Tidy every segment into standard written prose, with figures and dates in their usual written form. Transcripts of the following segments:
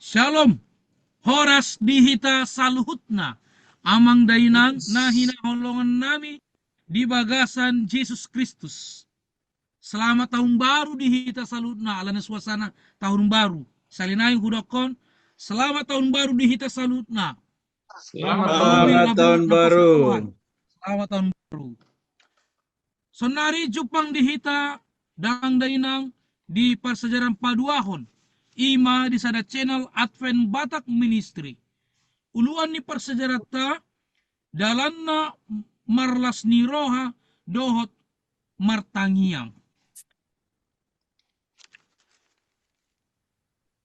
Shalom. Horas dihita saluhutna. Amang dainang nahina holongan nami di bagasan Yesus Kristus. Selamat tahun baru dihita saluhutna alana suasana tahun baru. Salinay hudokon. Selamat tahun baru dihita saluhutna. Selamat tahun baru. Selamat tahun baru. Sonari Jepang dihita dang dainang di persejarah paduahon. Ima di sada channel Advent Batak Ministry. Uluan ni persejarah ta dalanna marlas ni roha dohot martangiang.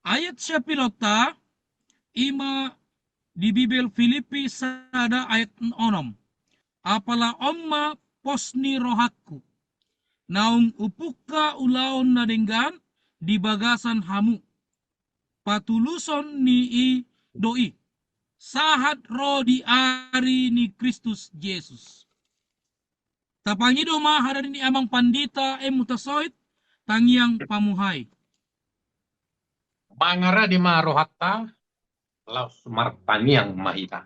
Ayat siya pilota ima di Bibel Filipi sada ayat 6. Apala omma posni rohaku. Naung upukka ulaon na denggan di bagasan hamu. Patuluson ni i doi. Sahat roh di ari ni Kristus Yesus. Tapangido mahara ni amang pandita mutasoit tangiang pamuhay. Mangara di marohatta laus martaniang mahita.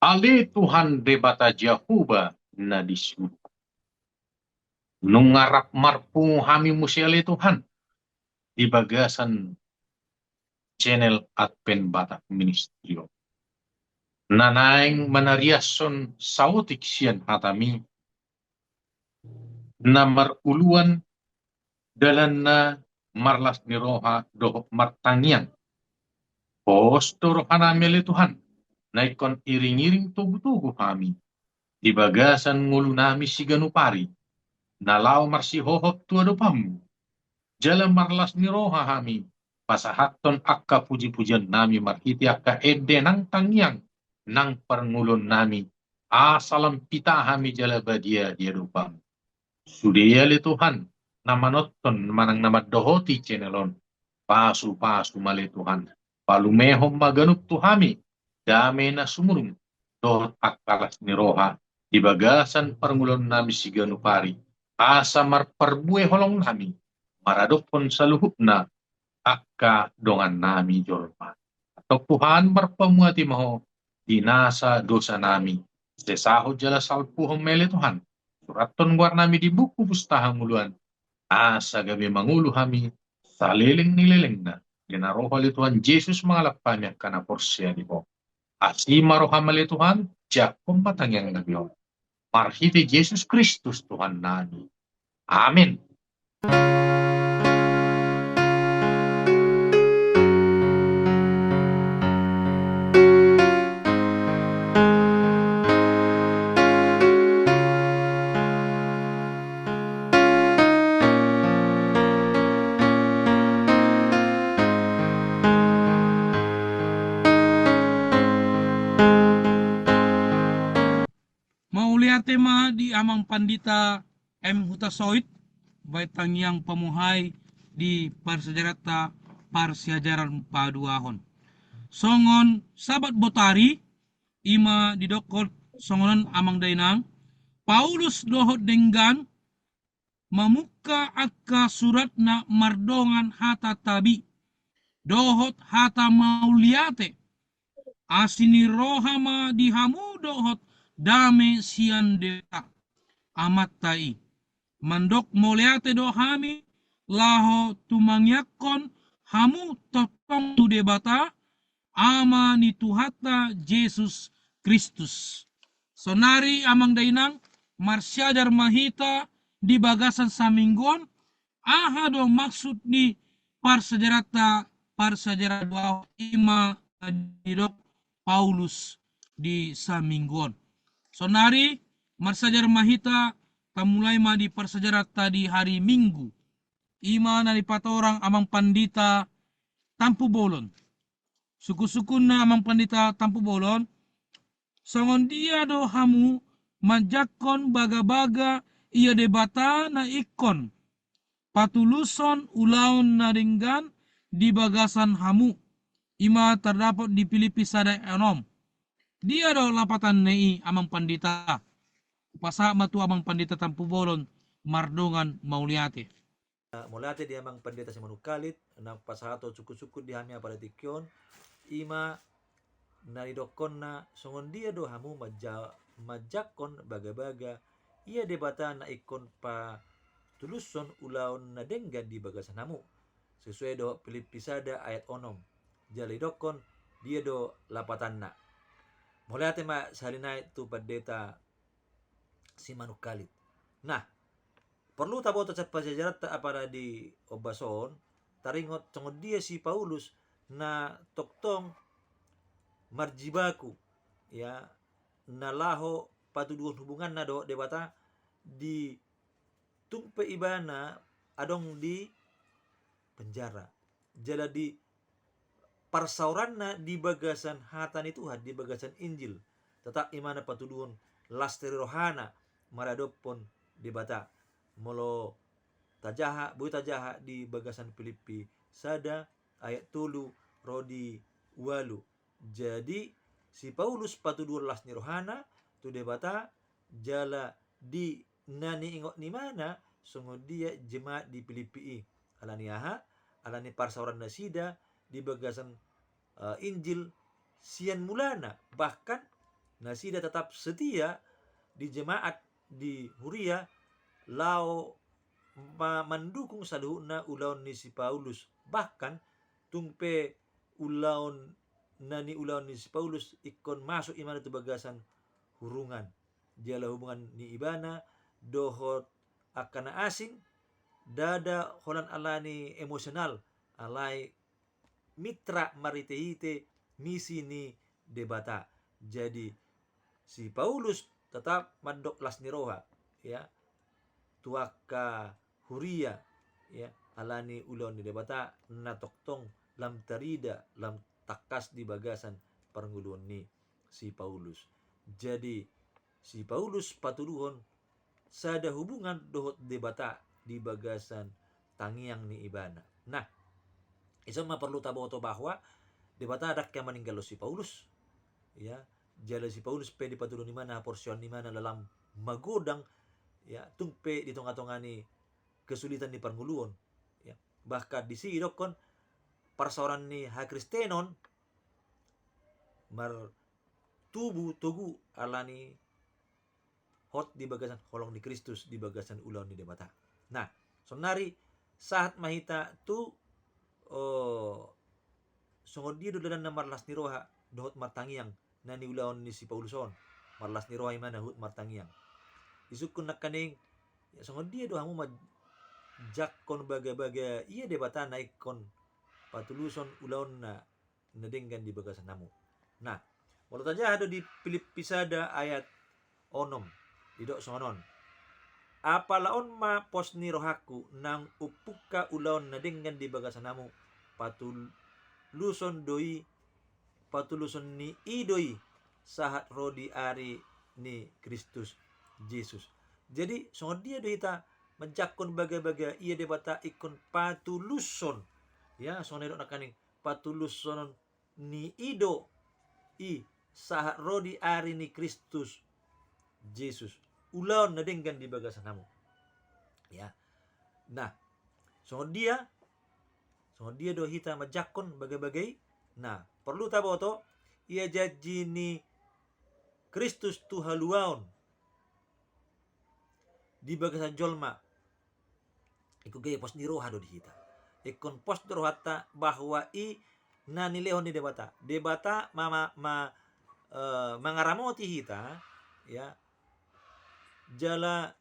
Ali Tuhan debata Jahuba na disuruh. Nungarap marpu hami musiali Tuhan di bagasan channel Advent Batak Ministry. Nanaing manariason sautik sian hatami na maruluan dalan na marlas ni roha doh martangian. Postor hanamili Tuhan na ikon iring-iring tugu-tugu kami di bagasan ngulu nami si ganupari nalaw marsihohot tuado pamu jala marlas ni roha kami pasahaton akka puji-pujian nami marhiti akka ede nang tangyang nang perngulon nami asalam pita kami jala badia dia dupam sudiyali Tuhan na manoton manang namadohoti chenelon pasu-pasu mali Tuhan palumehom maganup tuhami dame na sumurung dohot akalas ni roha di bagasan perngulon nami si ganupari asa marperbue holong nami maradopon saluhupna akka dongan nami jolma atau Tuhan marpemuati maho dinasa dosa nami sesahod jala salpuhom mele Tuhan suraton guar nami di buku pustahang muluan asa gabi mangulu kami saliling nililing na ginarohali Tuhan Yesus mangalap kami kana porsya di po asli marohamali Tuhan jakom patang yang nabiyo marhiti Yesus Kristus Tuhan nami amin. Mau lihat tema di amang pandita Hutasoit baitang yang pamuhay di parsejarata parsiajaran paduahon. Songon sabat botari ima didokot songonan amang dainang Paulus dohot denggan mamuka akka surat na mardongan hata tabi dohot hata mauliate asini rohama dihamu dohot dame sian deta amat tai mandok moliate do hami laho tumangyakon hamu totong tu debata ama ni tuhata Yesus Kristus. Sonari amang dainang marsyadar mahita di bagasan saminggon aha do maksud ni parsejarata parsejarah dua ima didok Paulus di saminggon. Sonari marsajar mahita tamulai ma di persejarah tadi hari Minggu. Ima na patorang amang pandita Tampu Bolon. Suku-sukun na amang pandita Tampu Bolon. Songon dia do hamu manjakon baga-baga ia debata na ikon. Patuluson ulaon na ringgan di bagasan hamu. Ima terdapat di Filipi sada 6. Dia do lapatan nei amang pandita. Pasa matu amang pandita Tampu Bolon mardongan mauliate. Molate dia mang pendeta si manukalit na pasato suku-suku di hamia pada tikyon ima naridokon na songon dia do hamu majakon baga-baga ia debata na ikon pa tuluson ulaon na denggan di bagasan hamu sesuai do Filipisada ayat onom jali dokon dia do lapatan na molate ma salina itu pendeta si manukalit. Nah, perlu tabo to sa pasajarat para di obason taringot tungod dia si Paulus na toktong marjibaku ya nalaho patuduhon hubungan na do debata di tumpe ibana adong di penjara jala di parsauran na di bagasan hatan itu di bagasan Injil tetap imana patuduhon lasteri rohana maradopon debata molo tajaha boy tajaha di bagasan Filipi sada ayat tulu rodi walu jadi si Paulus patuduh las ni rohana tu debata jala di nani ingot ni mana sungguh dia jemaat di Filipi alani aha alani parsauran nasida di bagasan Injil sian mulana bahkan nasida tetap setia di jemaat di Huria lao mendukung saluhuna ulaun ni si Paulus bahkan tumpe ulaun ni si Paulus ikon masuk iman itu bagasan hurungan dialah hubungan ni ibana dohot akan asing dada holan alani emosional alai mitra maritehite misi ni debata jadi si Paulus tetap mandok las niroha ya tuaka huria ya alani ulon di debata na toktong lam tarida lam takas di bagasan pernguluan ni si Paulus jadi si Paulus patuduhon sada hubungan dohot debata di bagasan tangiang ni ibana nah isa perlu taboto bahwa debata ada yang meninggal si Paulus ya jala si Paulus pe di patuduhon ni mana porsion ni mana dalam magodang ya tumpe di tonga-tongani kesulitan di pernguluan ya bahkan di si dokon parsauran ni ha Kristenon mar tugu alani hot di bagasan holong di Kristus di bagasan ulaun di debata nah sonari saat mahita tu songod dia dodan na marlas ni roha dohot martangiang na ni ulaun ni si Pauluson marlas ni roha imana hut martangiang isukun na kaning ya songod dia do hamu majakon baga-baga iya debata naikon patuluson ulaun na nadenggan di bagasan namu nah walau taja ada di Filipisada ayat onom didok songonon apalaon ma pos ni rohaku nang upuka ulaun nadenggan di bagasan namu patuluson ni idoi sahat rodi ari ni Kristus Yesus jadi songod dia do hita menjakon baga-baga iya debata ikon patuluson ya sonero nakaning patuluson ni ido i sahat rodi ari ni Kristus Yesus ulaun nadenggan di bagasan namu ya nah songod dia do hita majakon baga-bagai nah perlu taboto ia janji ni Kristus tu haluaon di bagasan jolma iku gaya pos ni roha do di hita ikon pos do rohata bahwa i nani lehon di debata mangaramoti hita ya jala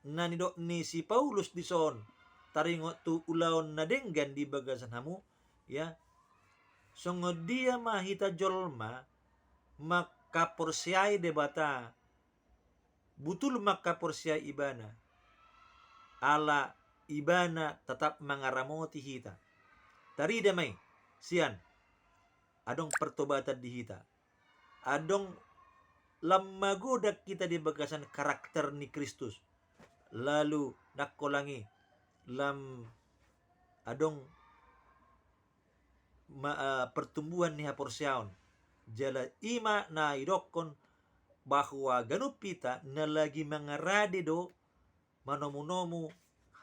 nani do ni si Paulus di son taringot tu ulaon nadenggan di bagasan hamu ya songod dia mahita jolma makaporsiai debata butul makaporsiai ibana ala ibana tetap mangaramoti hita tari damai sian adong pertobatan di hita adong lamagodak kita di bagasan karakter ni Kristus lalu nakolangi lam adong pertumbuhan ni haporsiaon jala ima na idokon bahwa ganup kita na lagi mangarade do manomu-nomu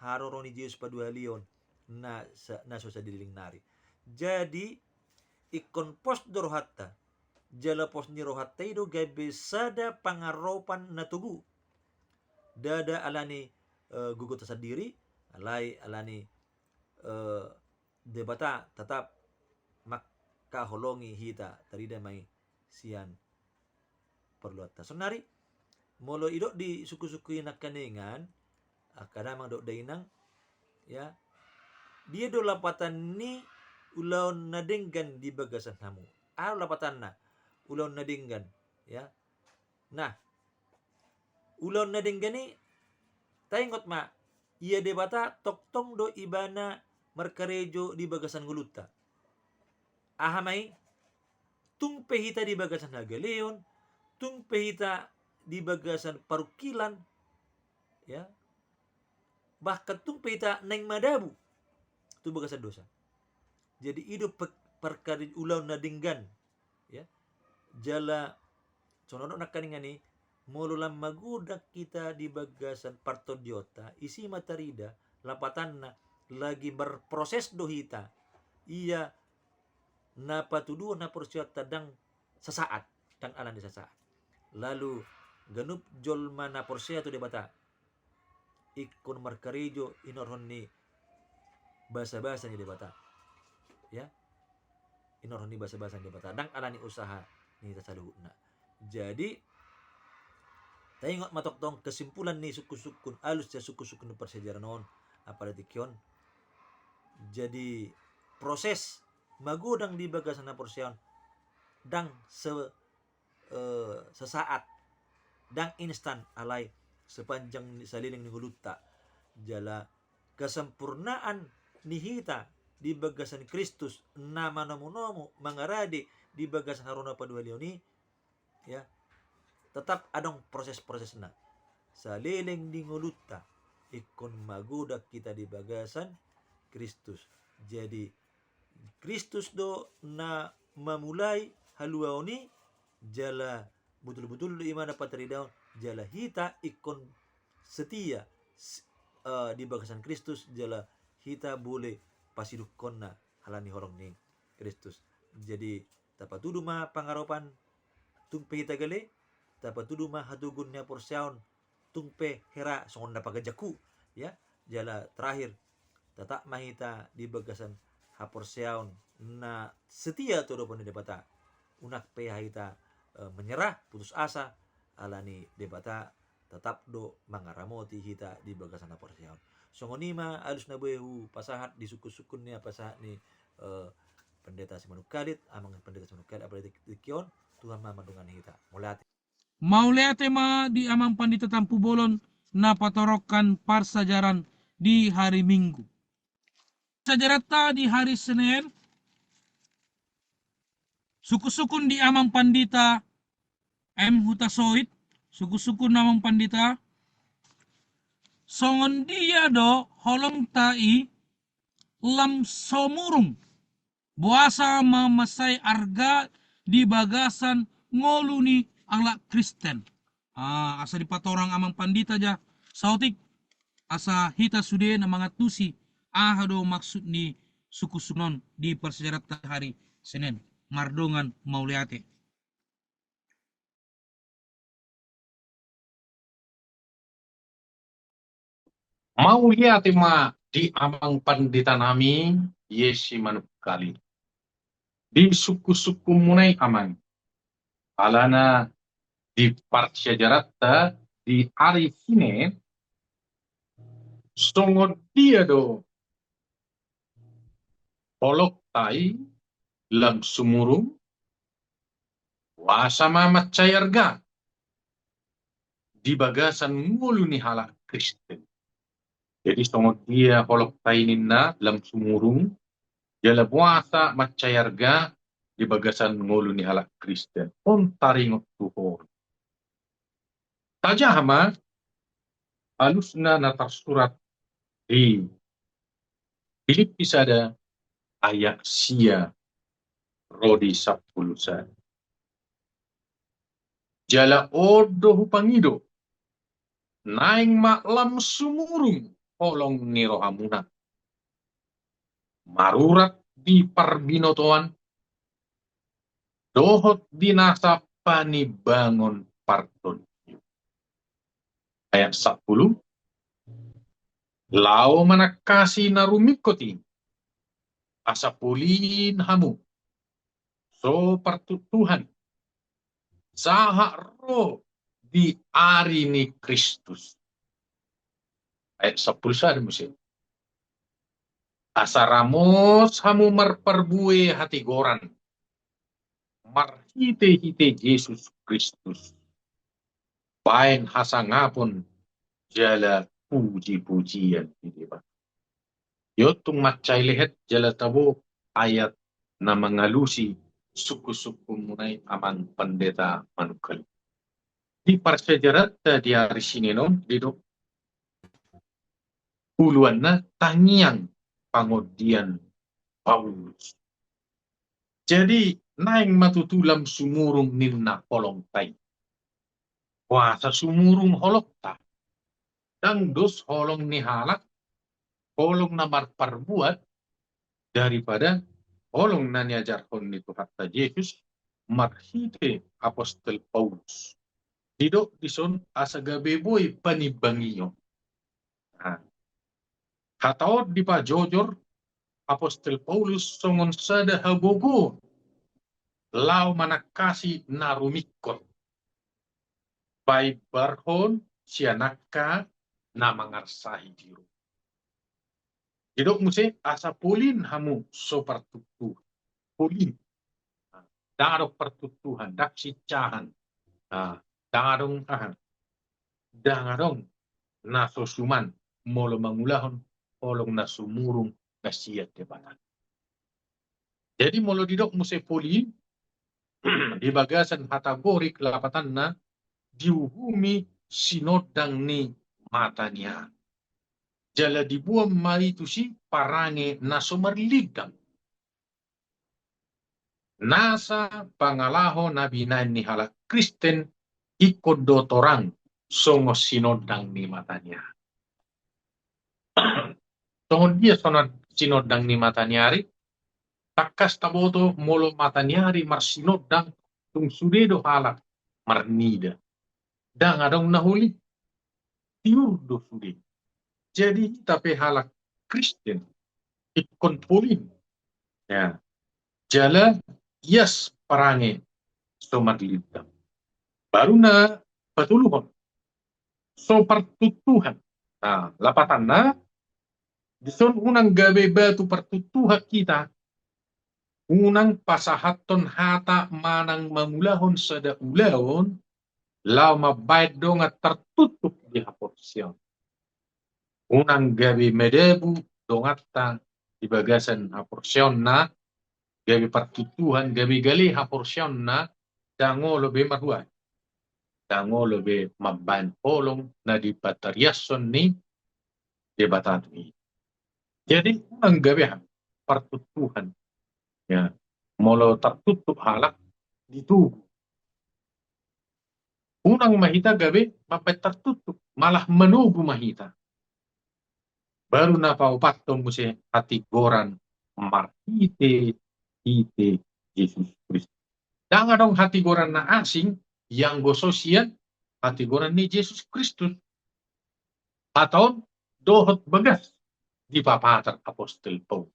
haroroni Yesus padua lion na so sa dililing nari. Jadi ikon pos do rohatta jala pos ni rohatta ido gabe sada pangaropan na tugu dada alani gugut sendiri alani debata tetap maka holongi hita tarida mai sian perlu atas sonari molo idok di suku-suku nakaningan kadang dok dainang ya dia do lapatan ni ulaun nadenggan di bagasan hamu lapatan na ulaun nadenggan ya nah ulaun nadenggan ni taingot ma ia debata toktong do ibana markarejo di bagasan guluta ahamai tung pehita di bagasan hagaleon tung pehita di bagasan parukilan ya bahkan tung pehita neng madabu itu bagasan dosa jadi hidup perkara ulau nadinggan ya jala sonono nakaningani molulam magudak kita di bagasan partodiota isi matarida lapatanna lagi berproses dohita ia napatudu na porsiota dang sesaat dang alan di sesaat lalu ganup jolma na porsia tu debata ikon markarejo inorhoni bahasa-bahasa ni debata ya inorhoni bahasa-bahasa ni debata dang alani usaha ni tasaluhna jadi tengok matoktong kesimpulan ni suku-sukun alus ya suku-sukun persejarahan apa detikyon jadi proses magudang di bagasan na porsiyon dang sesaat dang instan alay sepanjang saliling ni huluta jala kesempurnaan nihita di bagasan Kristus nama nomu mangaradi di bagasan haruna padua lioni ya tetap adong proses-proses na saliling ni huluta ikon magudak kita di bagasan Kristus jadi Kristus do na memulai haluaoni jala betul-betul di mana patridaun jala hita ikon setia di bagasan Kristus jala hita boleh pasidukonna halani horong ni Kristus jadi tapatudu ma pangaropan tungpe hita gale tapatudu ma hatugunnya porsiaon tungpe hera songonda pagajaku ya jala terakhir tatak mahita di bagasan haporsiaon na setia todo pun debata unak pe hita menyerah putus asa alani debata tetap do mangaramoti hita di bagasan haporsiaon songonima alus na behu pasahat di suku-sukunnya pasahat ni pendeta Simanukalit amang pendeta Simanukalit apa dikion Tuhan mamandungan hita Mauleate ma di amang pandita Tampu Bolon na patorokan parsajaran di hari Minggu. Sajarata di hari Senin, suku-sukun di amang pandita M. Hutasoit, suku-sukun namang pandita, songon dia do holong tai lam somurung, buasa mamasay arga di bagasan ngoluni ala Kristen. Asa di patorang amang pandita ja sautik asa hita sude na mga tusi ahado maksud ni suku sunon di persejarat hari Senin mardongan mauliate. Mauliate ma di amang pandita nami Yesi Manukali di suku-suku munai aman alana di parsyajaratta di hari Senin songon dia do polok tai lam sumurung wasama macayarga di bagasan ngulu ni halak Kristen. Jadi songon dia polok tai ninna lam sumurung jala buasa macayarga di bagasan ngulu ni halak Kristen. On taringot tuhor. Tajahama alusna natar surat di Filipi sada ayat sia rodi 10. Jala odo hupangido naing maklam sumurung holong ni rohamuna. Marurat di parbinotoan, dohot dinasa panibangon parton. Ayat 10, lao manakasi narumikoti, asapulin hamu, so partutuhan, saha roh di ari ni Kristus. Ayat 10 saja musim. Asaramos hamu marperbue hati goran, marhite-hite Yesus Kristus. Bain hasangapun jala puji-pujian. Yotung macai lehet jala tabo ayat na mengalusi suku-suku munai amang pendeta manukal. Di parsejarat di hari Sininom didok puluhan na tangiang pangodian Paulus. Jadi naing matutulam sumurung nilna holong tay. Kuasa sumurung holok ta. Dang dos holong ni halak, holong na marparbuat daripada holong na niajarkon ni Tuhan Yesus marhite apostol Paulus. Didok dison asa gabeboy panibangiyo. Hataot di pajojor apostol Paulus songon sada hagogo lau manakasi narumikot. Bai barhon sianaka na mangarsahi diru. Didok muse asa polin hamu so partutu. Polin. Darok pertutuhan, dak sicahan. Dangadong ahan. Dangadong nasosuman molo mangulahon olong nasumurung kasiat debatan. Jadi molo didok muse polin di bagasan kategori kelapatan na diuhumi sinodang ni matanya. Jala dibuang mai tu si parange nasomarligam. Nasa pangalaho nabi na ni halak Kristen ikod dotorang songo sinodang ni matanya. Songo dia sinodang ni matanyari takas taboto molo matanyari marsinodang tung sudedo halak marnida. Dang adong nahuli tiurdo sude. Jadi tapi halak Kristen ikon polin. Ya. Jala yes parange somadlidam. Baru na patuluhon. So pertutuhan. Nah, lapatan na dison unang gabe batu pertutuhan kita. Unang pasahaton hata manang mamulahon sada ulahon lau mabait donga tertutup di haporsion. Unang gabi medebu dongata di bagasan haporsion na gabi pertutuhan gabi gali haporsion na dango lobe marhuat. Dango lobe maban polong na di patariason ni debatan ini. Jadi unang gabi pertutuhan ya molo tertutup halak ditubuh. Unang mahita gabi mapet tertutup malah menunggu mahita. Baru na paupatong mo si hati goran marhite Yesus Kristus. Danga dong hati goran na asing yang gososian hati goran ni Yesus Kristus. Atau dohot bagas di papatar apostol Paul.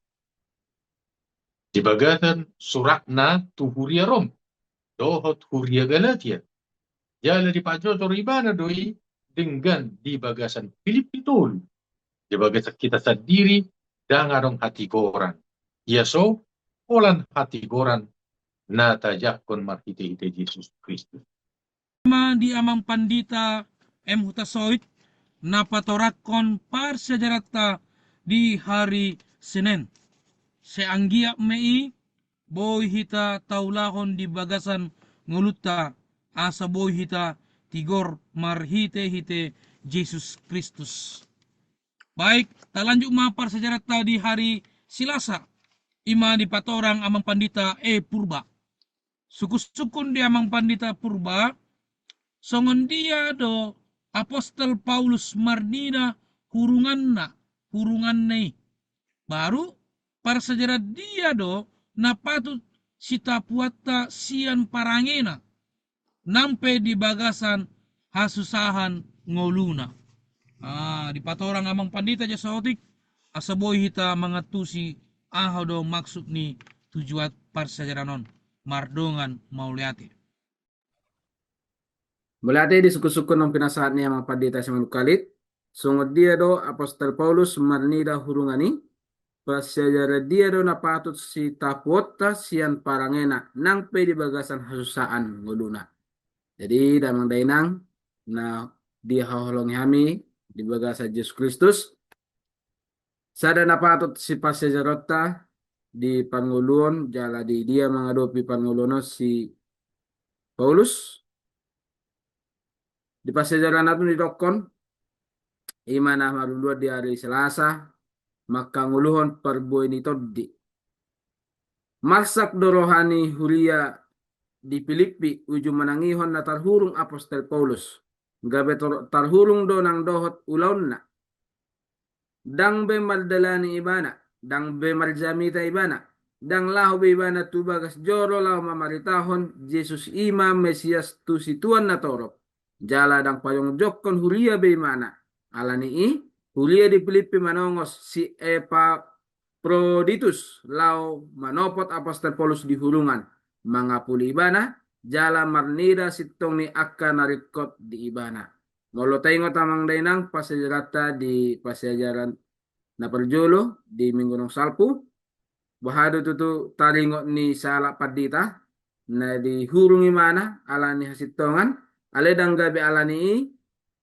Di bagatan surat na tu Huria Rom. Dohot Huria Galatia. Jala di pajotor ibana doi dengan di bagasan Filipi tolu. Di bagasan kita sendiri dangadong hati goran. Ya so, polan hati goran na tajakon marhite-hite Yesus Kristus. Di amang pandita Hutasoit na patorakon par sejarata di hari Senin. Seanggia mei boy hita taulahon di bagasan nguluta asa boy hita tigor marhite-hite Yesus Kristus. Baik, talanjut mapar sejarah di hari Selasa. Ima di patorang amang pandita Purba. Suku-sukun di amang pandita Purba. Songon dia do apostol Paulus marnina hurunganna hurungan nei. Baru parsejarah dia do na patut sita puatta sian parangena nampe di bagasan hasusahan ngoluna. Di patorang amang pandita jasotik asaboy hita mangatusi aho do maksud ni tujuan parsajaranon mardongan mauliati. Mulate di suku-suku ng pinasahat niya mga pandita sa manukalit. Sungod dia do Apostol Paulus marnida hurungani. Pasyajara dia do napatut si tapuota siyan parangena nang pwede bagasan hasusaan nguluna. Jadi damang dainang na di haholong kami di bagasan Yesus Kristus. Sada napatut si pasyajarota di pangulun jala di dia mengadopi panguluno si Paulus. Di pasyajaran natin ni Dokon, imana marulua di hari Selasa, maka nguluhon perboy ni Toddi. Marsak dorohani huria di Filipi, ujung manangihon na tarhurung Apostol Paulus. Gabe tarhurung do nang dohot ulaun na. Dang be maldalani ibana, dang be maljamita ibana, dang laho be ibana tubagas joro lao mamaritahon, Jesus ima Mesias tu situan na torop. Jala dang payong jokkon huria be mana alani huria di Filipi manongos si Epaphroditus lau manopot Apostol Paulus di hurungan mangapuli ibana jala marnida sitong ni akka narikot di ibana. Molo tayo tamang dainang pasajarata di pasajaran na perjolo di minggu nong salpu bahado tutu taringot ni sala padita na di hurungi mana alani hasitongan ale dang gabe alani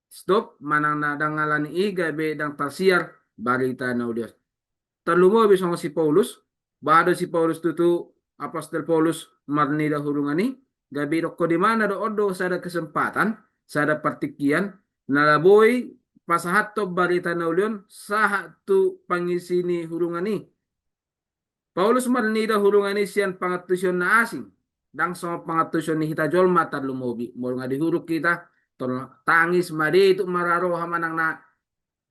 stop manang na dang alani gabe dang tarsiar barita na Dios. Talumo bisong si Paulus, bahado si Paulus tutu Apostol Paulus marnida hurungani, gabe rokko di mana do odo sada kesempatan, sada partikian, nalaboy pasahato barita na ulion, saha tu pangisini hurungani. Paulus marnida hurungani siyan pangatusyon na asing. Dang sa pangatusyon ni hita jolma tar lumobi. Molo nga dihuruk kita, tangis madi itu mararoha manang na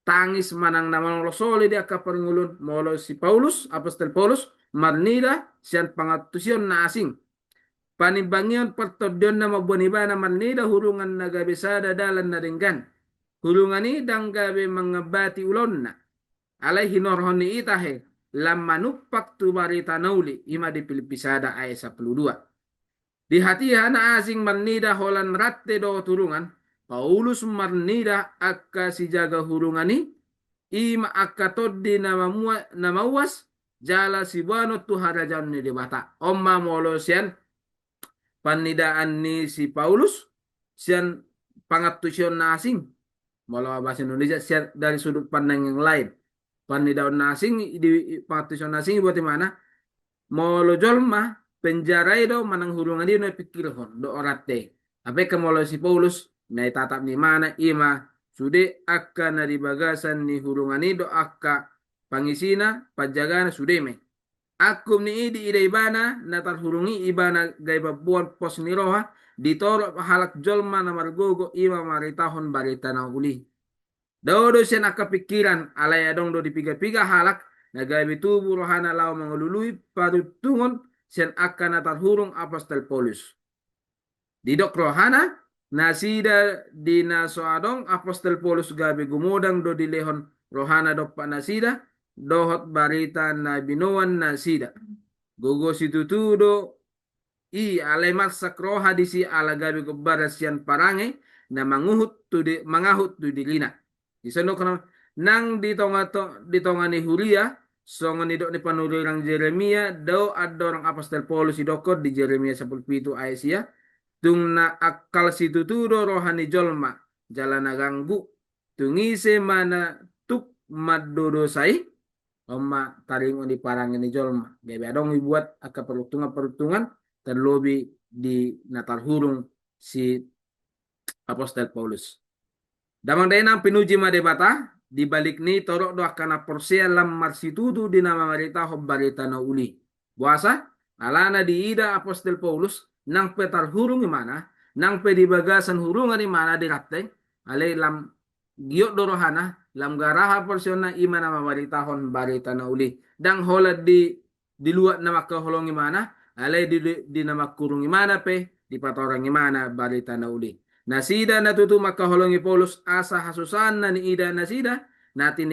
tangis manang na manglosoli di akka pangulun. Molo si Paulus, Apostol Paulus, marnida siyan pangatusyon na asing. Panibangyon pertodyon na mabuniba na marnida hurungan na gabi sada dalan na ringgan. Hurungan ni dang gabi mga bati ulon na. Alay hinorhon ni itahe. Lamanupak tu barita nauli ima di Pilipisada ay 12. Di hatiha na asing marnida holan ratte do turungan, Paulus marnida akka si jaga hurungani, ima akka toddi na mawas, jala si buano tu harajan ni dibata. Omma molo siyan, panidaan ni si Paulus, siyan pangatusyon na asing. Molo bahasa Indonesia siyan dari sudut pandang yang lain. Panidaan na asing, di pangatusyon na asing buat mana? Molo jolma, penjarai do manang hurungan di no pikirhon do orate. Ape kemolo si Paulus na itatap ni mana ima sude akka na di bagasan ni hurungan do akka pangisina pajagana sudeme. Akum ni idi ida ibana na tarhurungi ibana gay babuan pos ni roha ditoro halak jolma na margogo ima maritahon barita na uli. Dodo siya nakapikiran alay adong do dipiga-piga halak nagay tubuh rohana lao mangulului padutungon siyan akan natarhurung Apostol Paulus. Didok rohana nasida di nasoadong Apostol Paulus gabi gumudang do dilehon rohana do panasida dohot barita na binuan nasida. Gogo situtudo alay marsak roha di si ala gabi kubara siyan parange na mangahut tu dilina. Isano kana nang ditonga ni Huria songon ni ni panulirang Jeremia daw adorang Apostol Paulus idokot di Jeremia 17 ayat sia tung na akal situtudo rohani jolma jalan naganggu tungise mana tuk madodosai oma taringon di parangin ni jolma bebe adong ibuat aka peruntungan terlobi di natal hurung si Apostol Paulus. Damang dainang pinuji madebata di balik ni torok do akana porsia lam marsitudu di nama marita hobbarita na uli. Buasa alana di ida Apostol Paulus nang petar hurung imana nang pedibagasan hurungan imana di ratte ale lam giot dorohana lam garaha porsyon na ima na mabaritahon barita na uli. Dang holad di luat na makaholong imana, alay di na makurung imana pe, di patorang imana barita na uli. Nasida natutu makaholong Paulus asa hasusan na ni ida nasida, natin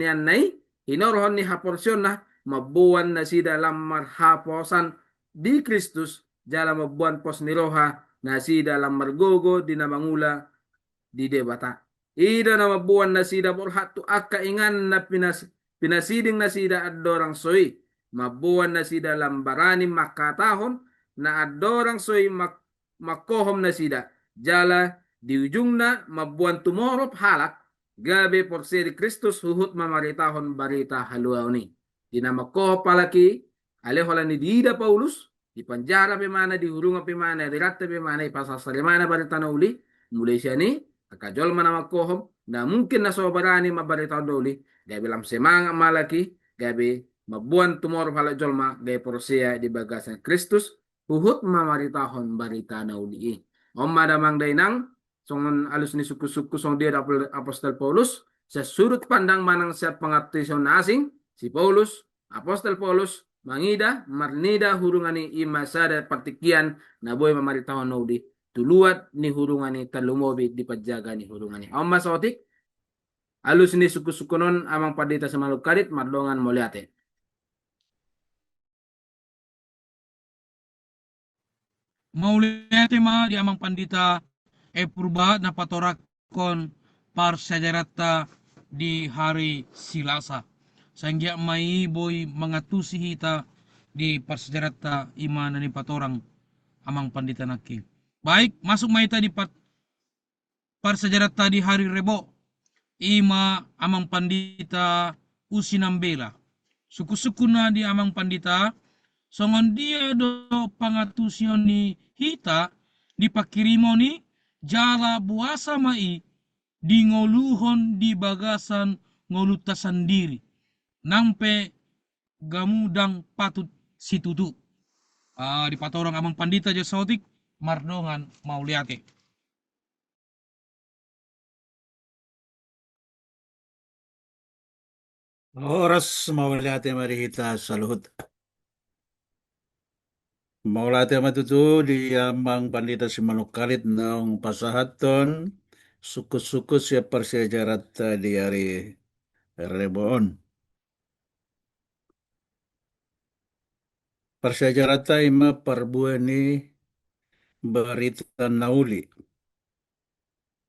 yan nai, hinorohon ni haporsyon na, mabuwan na sida lamar haposan di Kristus, jala mabuwan pos ni Roha, na sida lamar gogo, di na mangula, di debata. Ida na mabuwan na sida borhat tu akaingan na pinasiding na sida at dorang soy. Mabuwan na sida lambarani makatahon na at dorang soy makohom na sida. Jala di ujung na mabuwan tumorop halak gabi por siri Kristus huhut mamaritahon barita haluaw ni. Di na makohop palaki alehola ni Dida Paulus di penjara pemana di hurunga pemana di rata pemana ipasasalimana barita na uli mulai siya ni akajol man ang magkohom na mungkin na sobarani mabaritaw doli gabi lam semanga malaki gabi mabuan tumor pala jolma gabi porsia di bagasan Kristus huhut mamaritahon barita na uli om madamang dainang songon alus ni suku-suku song dia apostol Paulus sa surut pandang manang siya pangatisyon na asing si Paulus apostol Paulus mangida marnida hurungani imasada partikian na boy mamaritahon na uli tuluat ni hurungan ni talumobi di padjaga ni hurungan ni. Ang masotik, alus ni suku-sukunon amang padita sa malugkarit, madlongan moliate. Mauliate ma di amang pandita purba na patorakon par sejarata di hari Silasa. Sangya mai boy mangatusi hita di par sejarata imana ni patorang amang pandita naki. Baik, masuk maita di par sejarata di hari Rebo. Ima amang pandita usinambela. Suku-suku na di amang pandita songon dia do pangatusyon ni hita di pakirimo ni jala buasa mai di ngoluhon di bagasan ngolutasan diri nampe gamudang patut situtu di patorang amang pandita jasotik mardongan mauliate. Oras mauliate marihita sa luhut. Maulate matutu di amang pandita si manukalit ng pasahaton suku-suku siya persejarat di hari Reboon. Persejarata ima parbuani berita nauli.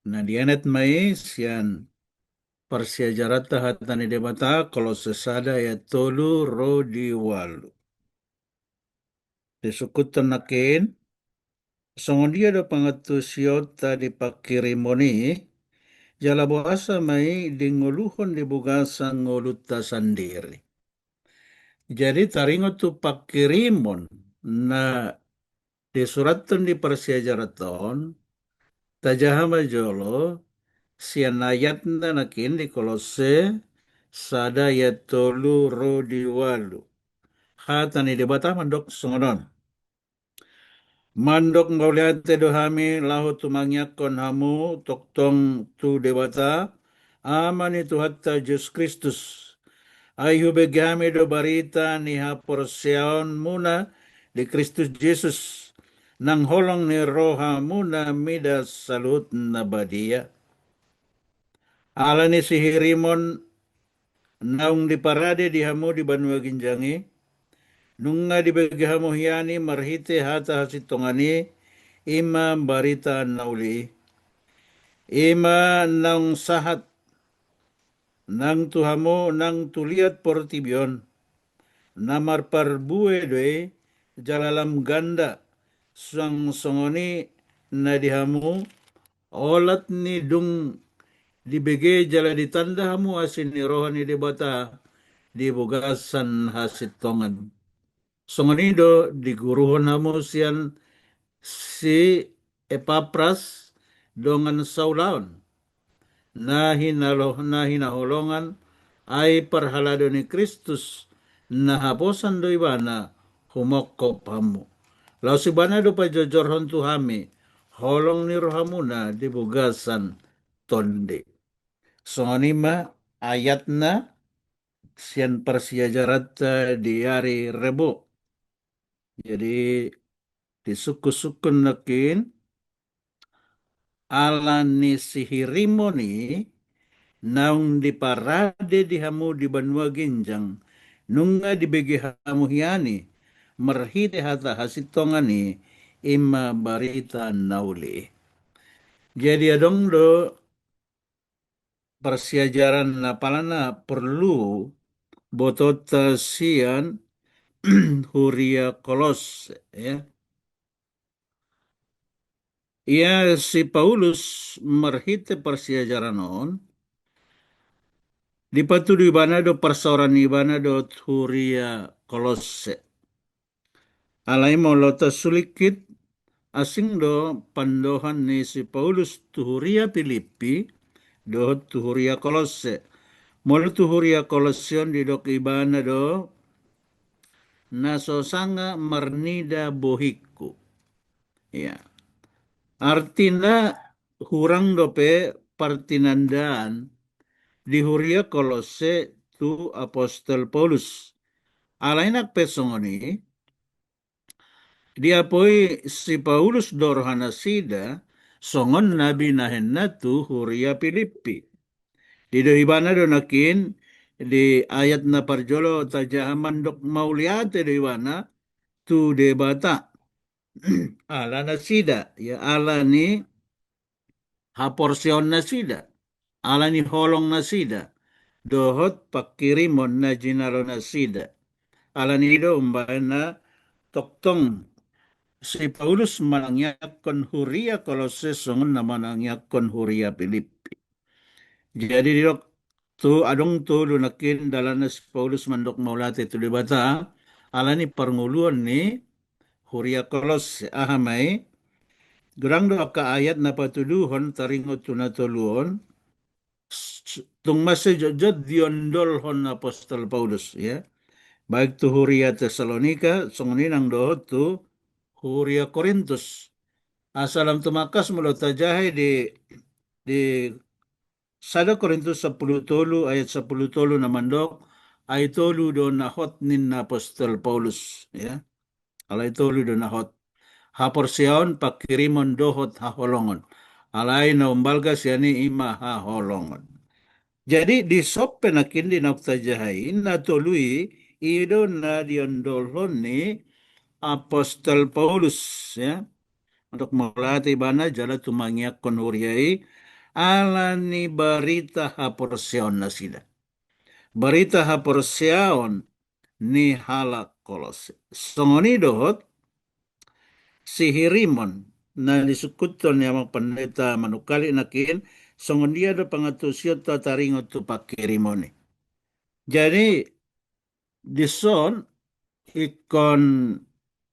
Na dianet mai sian persejarata hatani debata kalau sesada ya tolu ro di walu. Disukutan nakin songon dia do pangatusyo tadi pakirimoni jala boasa mai dinguluhon di bugasan ngoluta sandiri. Jadi taringo tu pakirimon na disuratan di persejaratan tajahama jolo sian ayat na nakin di Kolose sada ya tolu ro di walu. Hatani debata mandok songonon. Mandok ngauliate dohami lahu tumangyakon hamu toktong tu debata amani tu hatta Yesus Kristus. Ayu begami do barita ni haporseon muna di Kristus Jesus. Nang holong ni roha muna mida salut na badia. Ala ni si Hirimon naung di parade di hamu di Banua Ginjangi. Nunga di bagi hamu hiani marhite hata hasitongani ima barita nauli. Ima nang sahat nang tuhamo nang tuliat portibion namar parbue doe jalalam ganda sang songoni na dihamu olat ni dung dibege jala ditanda hamu asin ni rohani debata di bugasan hasitongan songoni do diguruhon hamu sian si Epapras dongan saulaon na hinaholongan ay parhalado ni Kristus na haposan do ibana humokop hamu. Lau si bana do pa jojorhon tuhami holong ni rohamuna di bugasan tonde. Songonima ayatna sian persiajarat di hari Rebo. Jadi di suku-suku nakin ala ni sihirimo ni naung di parade di hamu di banua ginjang nunga di begi hamu hiani merhite hata hasitongani ima barita nauli. Jadi adong do persiajaran napalana perlu botot sian huria kolos ya. Ia si Paulus merhite persiajaran on dipatu di bana do persoran di bana do huria kolose. Alai molota sulikit asing do pandohan ni si Paulus tuhuria Filipi do tuhuria kolose. Molo tuhuria kolosion di dok ibana do nasosanga marnida bohiku. Ya. Artinya hurang dope partinandaan di huria kolose tu apostol Paulus. Alainak pesongoni dia poi si Paulus dorhana sida songon nabi nahenna tu huria Filipi. Di dohibana do nakin di ayat na parjolo tajahaman dok mauliate dohibana tu debata ala na sida ya ala ni haporsion na sida ala ni holong na sida dohot pakirimon na jinalo na sida ala ni do umbana toktong si Paulus manangyakon huria kolose songon na manangyakon huria Filipi. Jadi dok tu adong tu lunakin dalana si Paulus mandok maulate tu dibata ala ni parnguluan ni huria kolose ahamai gerang do ka ayat na patuduhon taringot tunatuluon tung masih jojot diondol hon apostol Paulus ya. Baik tu huria Tesalonika songoninang dohot tu huria Korintus. Asalam tumakas mulut tajahe di 1 Korintus 10 tolu ayat 10 tolu na mandok ay tolu do nahot nin na apostol Paulus ya. Alay tolu do nahot. Hapor siyaon pakirimon dohot haholongon. Alay na umbalga siyani ima haholongon. Jadi di sope nakin di naktajahain na tului ido na diondolhon ni apostol Paulus ya. Untuk melatih bana jala tumangyak konuriai ala ni barita haporsion na sila. Barita haporsion ni halak kolos. Songoni dohot sihirimon na disukuton ni amang pendeta manukali nakin songon dia do pangatusiot ta taringot tu pakirimoni. Jadi dison ikon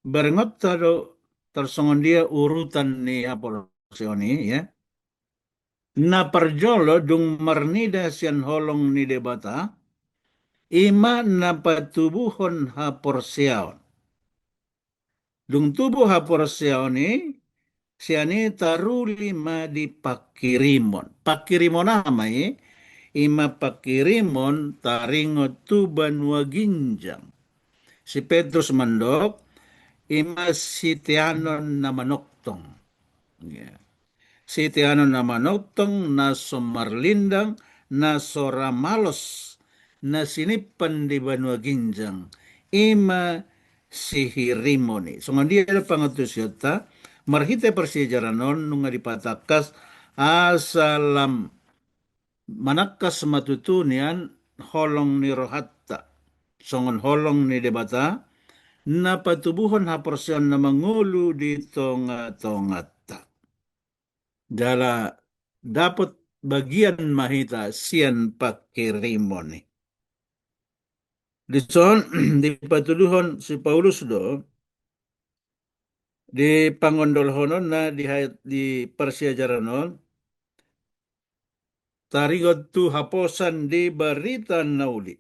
berengot tado tersongon dia urutan ni aporsioni ya. Na parjolo dung marnida sian holong ni debata ima na patubuhon haporsiaon. Dung tubuh haporsiaon ni siani taruli ma di pakirimon. Pakirimon amai ima pakirimon taringo tuban waginjang. Si Petrus mandok ima sitianon na manoktong. Yeah. Sitianon na manoktong na somarlindang na soramalos na sinipan di banwa ginjang. Ima sihirimoni. So nga di ada pangatusyota marhite persijaranon nunga dipatakas asalam manakas matutunian holong ni rohatta. Songon holong ni debata na patubuhon haporsiyon na mangulu di tonga-tongata. Dala dapat bagian mahita siyan pakirimoni. Dison di patuduhon si Paulus do di pangondolhonon na di persiajaranon tarigot tu haposan di barita nauli.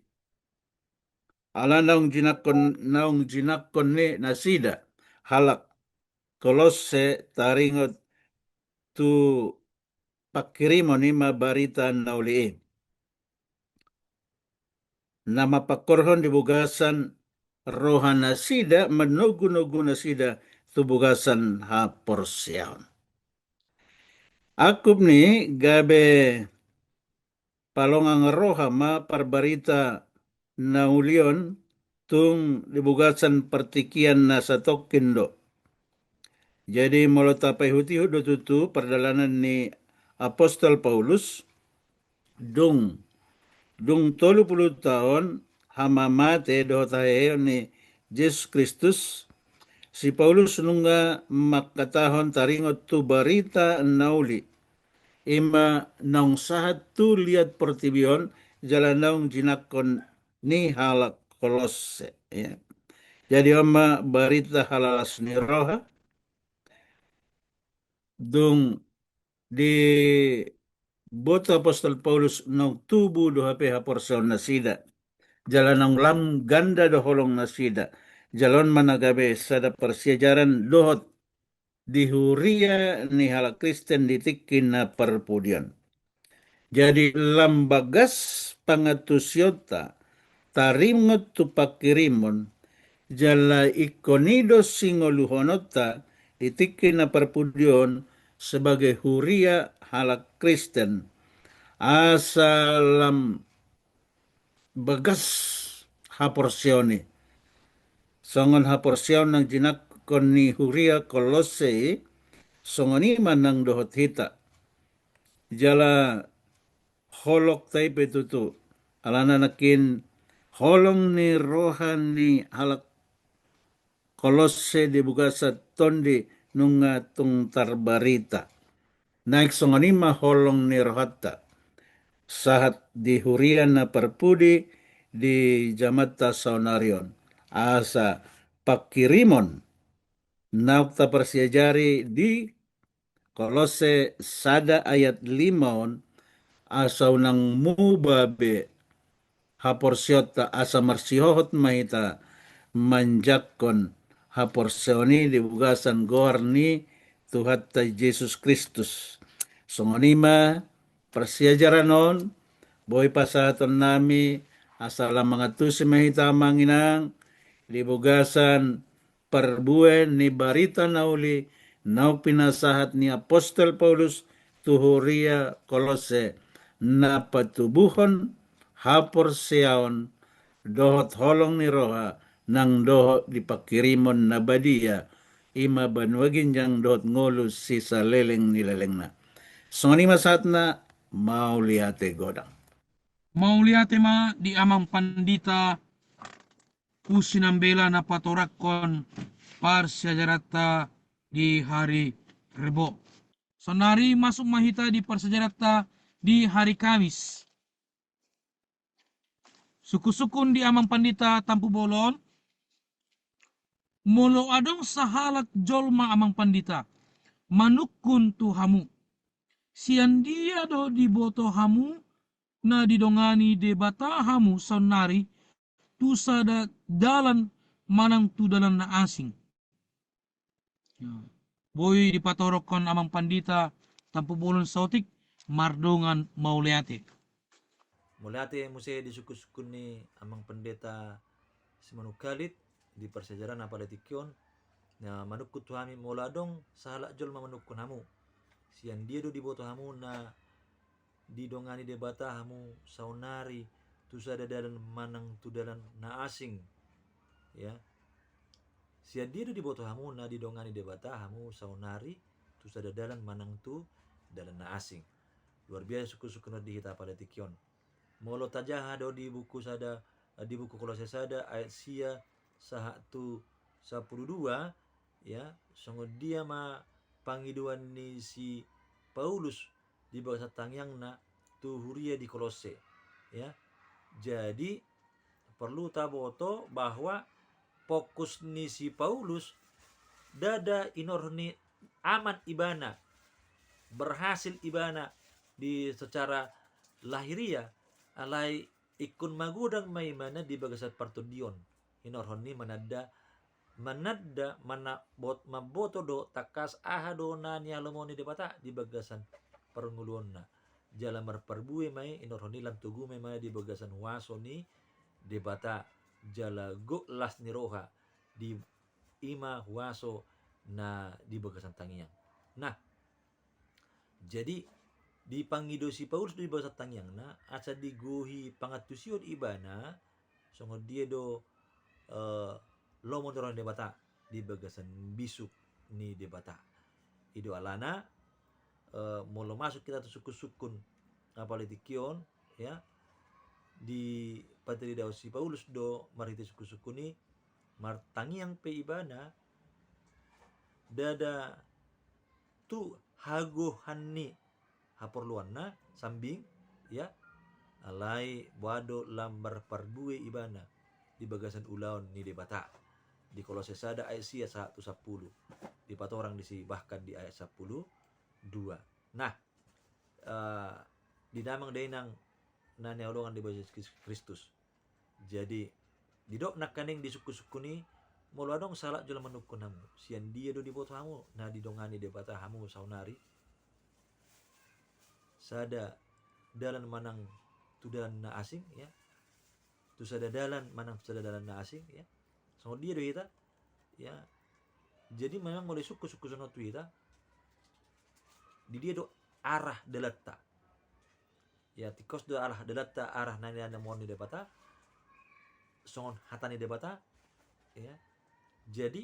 Ala naung jinakon ni nasida halak kolose taringot tu pakirimon ni mabarita nauli. nama pakorhon di bugasan rohana sida menugu-nugu nasida tu bugasan haporsiaon. Akub ni gabe palongang roha ma parbarita na ulion tung dibugasan pertikian na satokin do. Jadi molo tapai hutihu do tutu perdalanan ni Apostol Paulus dung 30 tahun hama mate do tayo ni Yesus Kristus si Paulus nungga makatahon taringot tu barita nauli ima naung sahat tu liat pertibion jalan naung jinakon ni halak kolose. Ya. Jadi ama barita halalas ni roha dung di boto Apostol Paulus nung tubu do hape haporsaon na sida. Jalan nang lam ganda do holong na sida. Jalan managabe sada persiajaran dohot di huria ni hala Kristen ditikin na perpudian. Jadi lambagas pangatusyota tarimngot tu pakirimon jala ikonido singoluhonota ditikin na perpudion sebagai huria hala Kristen asalam bagas haporsioni songon haporsion ng jinakon ni huria kolose songoni manang dohot hita jala holok tay petutu alana nakin holong ni rohan ni halak kolose di bugasa tondi nunga tung tarbarita naik songonima holong ni rohatta sahat di hurian na perpudi di Jamata Saunarion asa pakirimon naukta persiajari di Kolose sada ayat 5 asa unang mubabe haporsiota asa marsihohot mahita manjakkon haporsioni di bugasan gorni Tuhatta Yesus Kristus. Songonima persiajaranon boy pasaton nami asala mga tusi mahita manginang di bugasan perbuen ni barita nauli nau pinasahat ni Apostol Paulus tuhuria Kolose na patubuhon hapor siaon dohot holong ni roha nang dohot dipakirimon na badia ima banwagin jang dohot ngolus si saleleng nilaleng na. Songani masat na mauliate godang. Mauliate ma di amang pandita usinambela na patorakon par sejarata di hari Rebo. Sonari masuk mahita di persejarata di hari Kamis. Suku-sukun di amang pandita tampu bolon. Molo adong sahalak jolma amang pandita. Manukun tu hamu. Sian dia do di boto hamu na didongani debata hamu sonari tu sada dalan manang tu dalan na asing. Boy dipatorokon amang pandita tampu bolon sautik mardongan mauliate. Muliate muse disuku-sukun ni amang pendeta simanukalit di persejarah na pada tikyon na manukut tuhami moladong sahala jol mamanukun hamu sian dia do diboto hamu na didongani debata hamu saunari tu sada dalan manang tu dalan na asing ya sian dia do diboto hamu na didongani debata hamu saunari tu sada dalan manang tu dalan na asing luar biasa suku-suku di hita pada tikyon molo tajaha do di buku sada di buku Kolose sada ayat sia saha tu 12 ya songo dia ma pangiduan ni si Paulus di bawah tangyang na tu huria di Kolose ya jadi perlu taboto bahwa fokus ni si Paulus dada inorni aman ibana berhasil ibana di secara lahiria alai ikun magudang may mana di bagasat partudion inorhoni manada mana maboto do takas aha do na ni halomoni debata di bagasan pernguluon na jala marparbue may inorhoni lam tugu may di bagasan waso ni debata jala go las ni roha di ima huaso na di bagasan tangiang. Nah, jadi di pangido si Paulus di bagasan tangiang na asa digohi pangatusion ibana songo dia do lomo doron debata di bagasan bisuk ni debata ido alana molo masuk kita tu sukun-sukun politikion ya di patri daw si Paulus do mariti suku-suku ni martangiang pe ibana dada tu hagohan ni haporluan na sambing ya alai wado lambar parbue ibana di bagasan ulaon ni debata di Kolose sada ayat 1:10 di patorang di si bahkan di ayat 10:2. Nah, di damang dainang na neolongan di bawah Kristus. Jadi didok nak kaning di suku-suku ni molo adong salah jula manukun hamu sian dia do di boto hamu na didongani debata hamu saunari sada dalan manang tu dalan na asing ya tu sada dalan manang sada dalan na asing ya so dia do kita ya jadi memang mulai suku-suku sono tu kita di dia do arah delata ya tikos do arah delata arah nani anda mohon di debata songon hatani debata ya jadi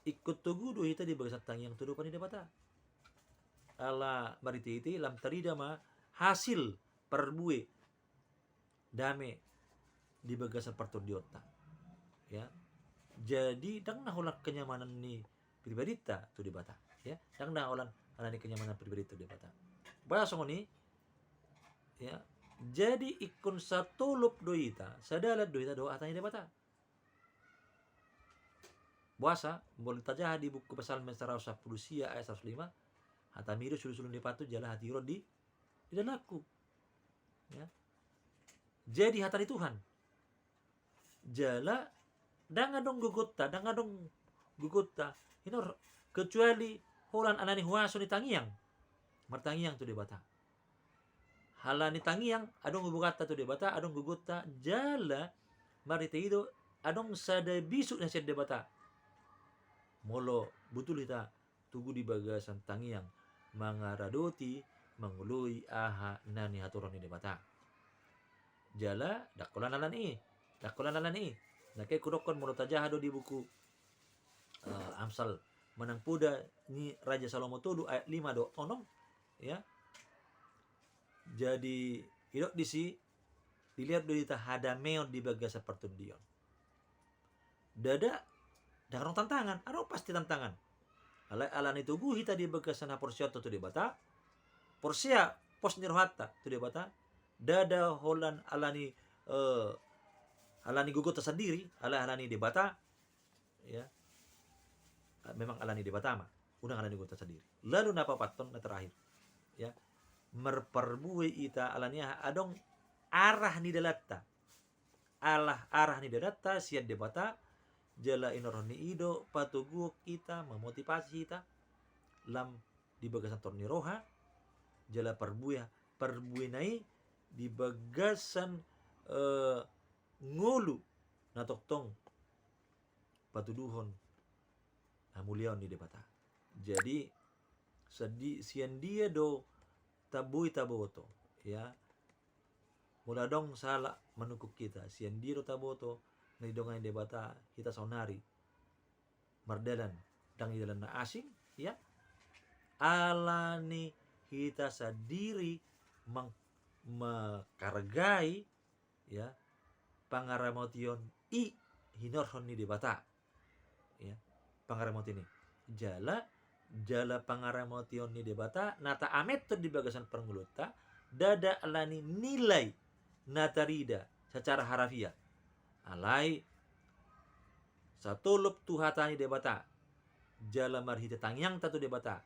ikut tugu do hita di bagasan tangiang tudu pani debata ala mariti iti lam tarida ma hasil perbue dame di bagasan pertundiota ya jadi dang naholak kenyamanan ni pribadi ta tu debata ya dang naholan alani kenyamanan pribadi tu debata bahasa songo ni ya jadi ikun satulup doita sadalat doita do atanya debata puasa boleh tajah di buku pasal mesara 10 sia ayat 105 hatamiru sulu-sulu depatu jala hati di dalaku ya jadi hatari Tuhan jala dangadong gugutta inor kecuali holan anani huaso ni tangiang martangiang tu debata halani tangiang adong gugutta tu debata adong gugutta jala mariteido adong sada bisu na siya debata molo butul ita tugu di bagasan tangiang mangaradoti mangului aha nani haturon ni debata jala dakolan alani na kay kudokon molo tajahado di buku Amsal manang puda ni Raja Salomo tudu ayat 5 do onom ya jadi idok disi dilihat do ita hadameon di bagasa pertundion dada darong tantangan aro pasti tantangan ala ni tugu hita di bagasan porsiato tu debata porsia pos nirhata tu debata dada holan alani alani gugut sendiri alani debata ya memang alani debata mah unang alani gugut sendiri lalu napa paton na terakhir ya merperbue ita alania adong arah ni dalatta arah ni dalatta sian debata jala inoroni ido patugu kita memotivasi kita lam di bagasan torni roha jala perbue nai di bagasan ngulu na toktong patuduhon hamulion ni debata jadi sian dia do tabui taboto ya mula dong salah menukuk kita sian dia do taboto na idongan debata kita saunari mardalan dang idalan na asing ya alani kita sadiri makargai ya pangaramotion i hinorhon ni debata ya pangaramotion ni jala pangaramotion ni debata nata amet di bagasan pernguluta dada alani nilai natarida secara harafiah alai satulup tu hatani debata jala marhita tangyang tatu debata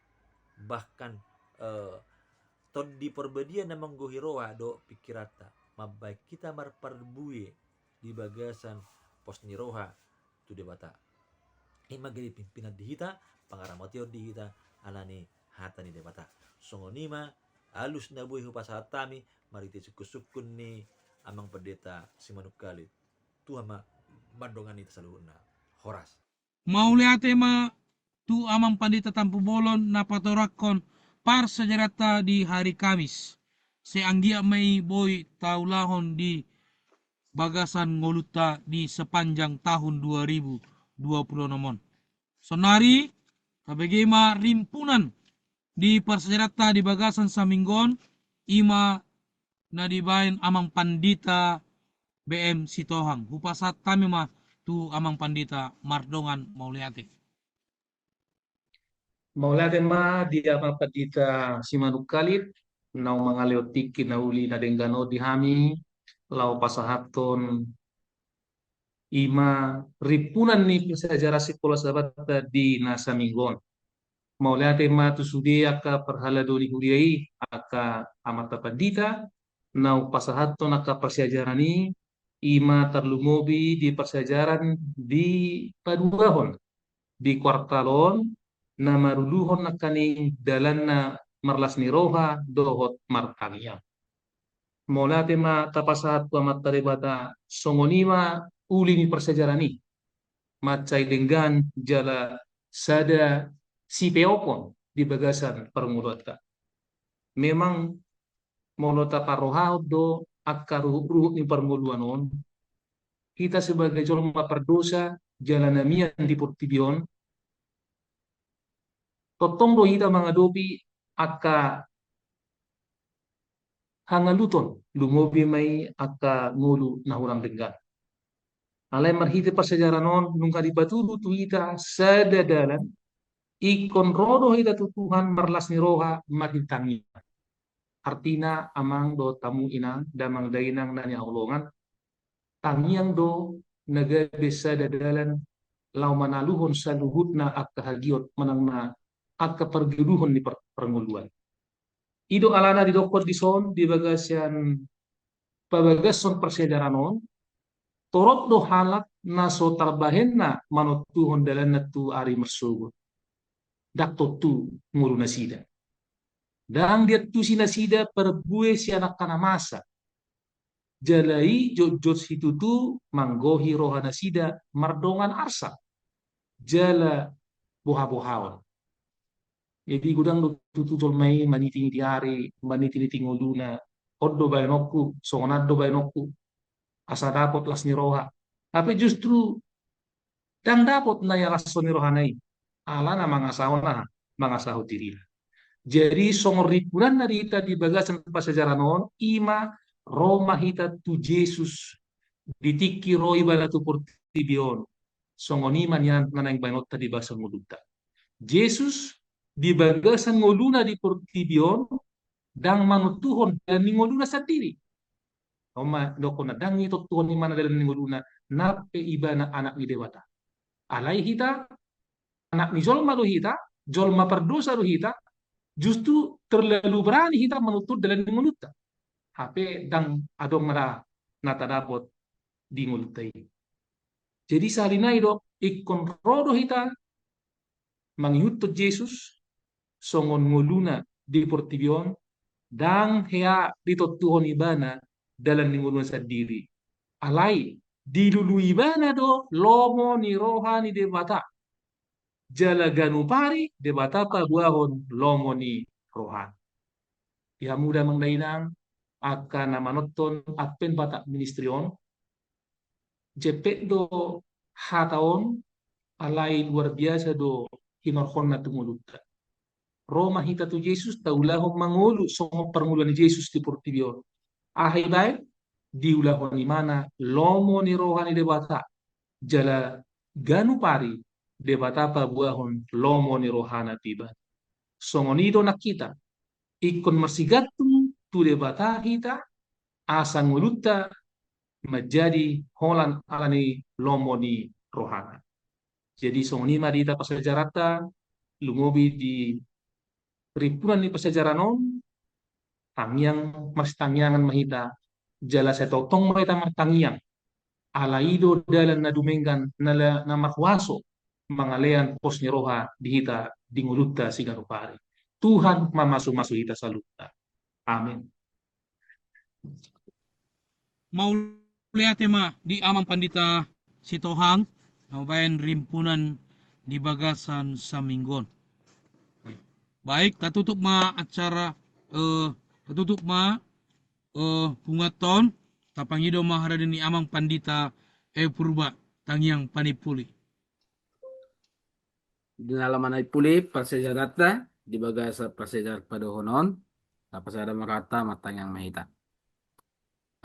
bahkan tod di perbedian na manggohiroa do pikirata mabaik kita marparbue di bagasan pos niroha tu debata imagari pimpinan dihita pangaramotio dihita alani hatani debata songonima alus na buhi pasatami mariti suku-sukun ni amang pendeta si Manukalit Tuhan mandongan itu selalu horas. Mauliate ma tu amang pandita tampu bolon na patorakon par sejarata di hari Kamis. Seanggia may boy taulahon di bagasan ngoluta di sepanjang tahun 2020 namun. Sonari kabegema rimpunan di persejarata di bagasan saminggon ima na dibain amang pandita BM Sitohang. Hupasat kami mah tu amang pandita Mardongan Mauliate. Maulate ma dia mapatita simanukalit nau mangaleo tiki na uli na denggano di hami lau pasahaton ima ripunan ni sejarah sekolah sahabat di nasa minggon. Maulate ma tu sudi aka perhala doni huriai aka amata pandita nau pasahaton aka persejarani ima terlumobi di persejaran di paduahon di kuartalon na maruluhon na kani dalan na marlas ni roha dohot martania. Molate ma tapasahat wa mataribata songonima uli ni persejarani. Macai denggan jala sada si peopon di bagasan permulota. Memang molota parohau do akaruh ni permuluanon. Kita sebagai jolma perdosa jalanamian di Portibion totong do hita mangadopi aka hangaluton lumobi mai aka ngulu nahurang denggan. Alai marhite persejaranon nungka di batulu tu hita sadadalan ikon rodo hita tu Tuhan marlas ni roha marhitangi. Artina amang do tamu ina damang dainang nani aulongan tangiang do naga besa dadalan lau manaluhon saluhutna akka hagiot manangna akka pergeluhon di pernguluan. Ido alana di dokor di son di bagasian pabagason persejaranon torot do halak naso tarbahenna manot tuhon dalan tu ari mersugo. Dakto tu ngulu nasida. Dang dia tu sinasida perbue si anak kana masa. Jalai jojot situ tu manggohi rohana sida mardongan arsa. Jala boha-bohawan. Jadi gudang do tututol mai maniti ni tiari, maniti ni tingoluna, oddo bainokku, songonaddo bainokku, asa dapot las ni roha. Tapi justru dang dapot na ya las ni roha nai. Alana mangasaho tirila. Jadi songoripunan na rita di bagasan pasajaranon, ima Roma hita tu Jesus ditiki roi bala tu Portibion. Songoniman yan nanang bainota di basa nguluta. Jesus di bagasan ngoluna di Portibion dang manutuhon dan ngoluna sendiri. Oma doko na dang ito tuhon ni mana dalam ngoluna nape ibana anak ni dewata. Alai hita anak ni jolma do hita, jolma perdosa do hita, justru terlalu berani hita menutur dalam ngoluta. HP dang adong mara nata dapot di ngolutai. Jadi salina ido ikon rodo hita mangyutot Jesus songon ngoluna di Portibion dang hea ditotuhon ibana dalam ngoluna sendiri. Alai dilulu ibana do lomo ni roha ni debata. Jala ganupari debata pa buahon lomo ni rohan. Ya muda mangdainang akan namanoton apen batak ministrion jepet do hataon alai luar biasa do hinorhon na tumuluta. Roma hita tu Yesus taulahon mangulu songo permuluan Yesus di Portibion. Ahai baik diulahon ni mana lomo ni rohani debata jala ganu pari debata pa buahon lomo ni rohana tiba. Songonido nakita ikon marsigatung tu debata hita asang nguluta menjadi holan alani lomo ni rohana. Jadi songoni marita pasajarata lumobi di ripunan ni pasajaranon tangyang mas tangyangan mahita jala setotong mereka martangyang alaido dalan na dumenggan na marwaso mangalean pos ni roha dihita dinguluta sigarupari. Tuhan mamasu-masu hita saluta. Amin. Mau lihat tema di amang pandita sitohang nabayan rimpunan di bagasan sa minggon. Baik, tatutup ma acara tatutup ma pungaton tapangido maharadin ni amang pandita purba tangyang panipuli. Dinalaman ay puli parsejarata di bagasa parsejar padohonon tapasada marata matang yang mahita.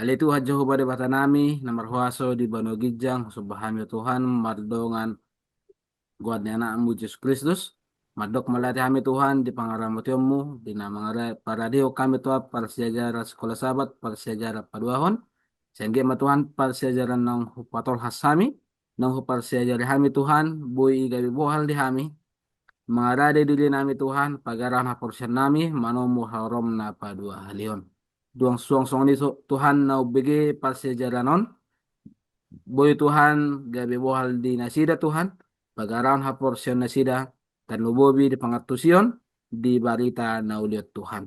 Alitu hadjo hubade bata nami namarhuaso di bano gijang subahami Tuhan mardongan guad ni anakmu Yesus Kristus. Madok melati kami Tuhan di pangaramutimu di nama para dio kami Tuhan para sejarah sekolah sahabat para sejarah paduahon sehingga Tuhan para sejarah nang hupatol hasami nang hupar sejarah kami Tuhan boy gabi bohal di kami mengarade dili nami Tuhan pagaran haporsian nami manomu harom na padua halion duang suang suang ni Tuhan na ubege para sejarah non boy Tuhan gabi bohal di nasida Tuhan pagaran haporsian nasida dan lubobi di pangatusion di barita na uliot Tuhan.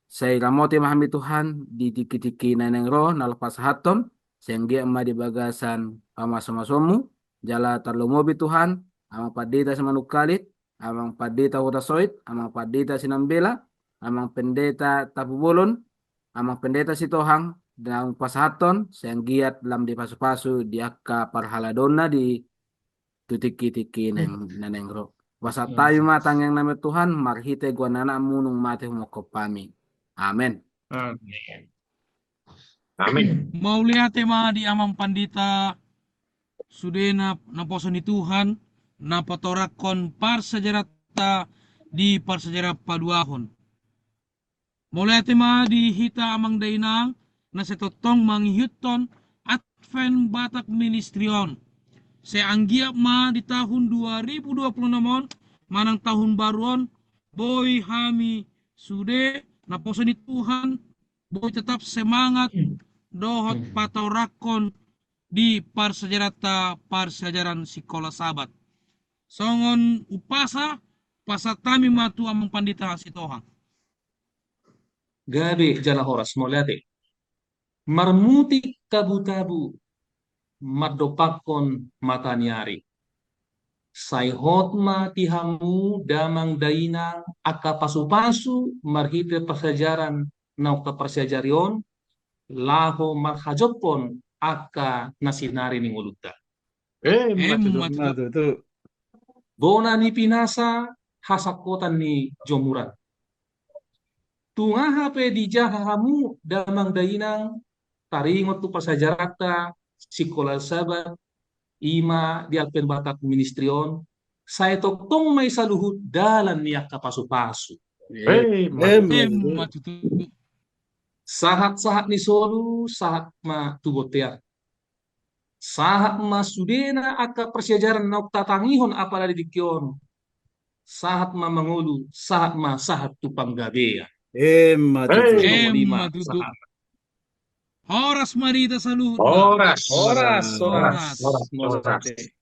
Say ramote mahami Tuhan di tiki-tiki naneng roh nalpas haton sehingga emak di bagasan pamasomasomu jala tarlumobi Tuhan amang padita semanukalit amang padita utasoit amang padita sinambela amang pendeta tapubolon amang pendeta sitohang dan pasahaton sehingga dalam di pasu-pasu di akka parhaladona di tutiki-tiki naneng roh. Basa tayo matang yang nama Tuhan, marhite gua nana munung mati humoko pami. Amen. Amin. Amin. Mau lihat tema di amang pandita sudena naposo ni Tuhan napatorakon par sejarah di par sejarah paduahon. Mau lihat tema di hita amang dainang na setotong manghiuton Advent Batak Ministrion. Seanggiap ma di tahun 2026 manang tahun baruan boy hami sude naposo ni Tuhan boy tetap semangat dohot patorakon di parsejaran sekolah sabat songon upasa pasatami matu amang pandita sitohang Gabi jala horas mo lihat marmutik tabu-tabu madopakon matanyari. Say hotma tihamu damang dainang aka pasu-pasu marhite pasajaran nau kaparsajarion laho marhajopon aka nasinari ning uluta. Matutu. Bona ni pinasa hasakotan ni jomuran. Tungaha pe dijahamu damang dainang taringot tu pasajarata sekolah sabat ima di Advent Batak Ministrion saya toktong may saluhut dalan niya kapasu-pasu matutu sahat-sahat ni solu sahat ma tubotea sahat ma sudena aka persejaran nauk tatangihon apala didikyon sahat ma mangulu sahat ma sahat tupang gabea Matutu. matutu horas marita saluhut Horas. Horas. Horas.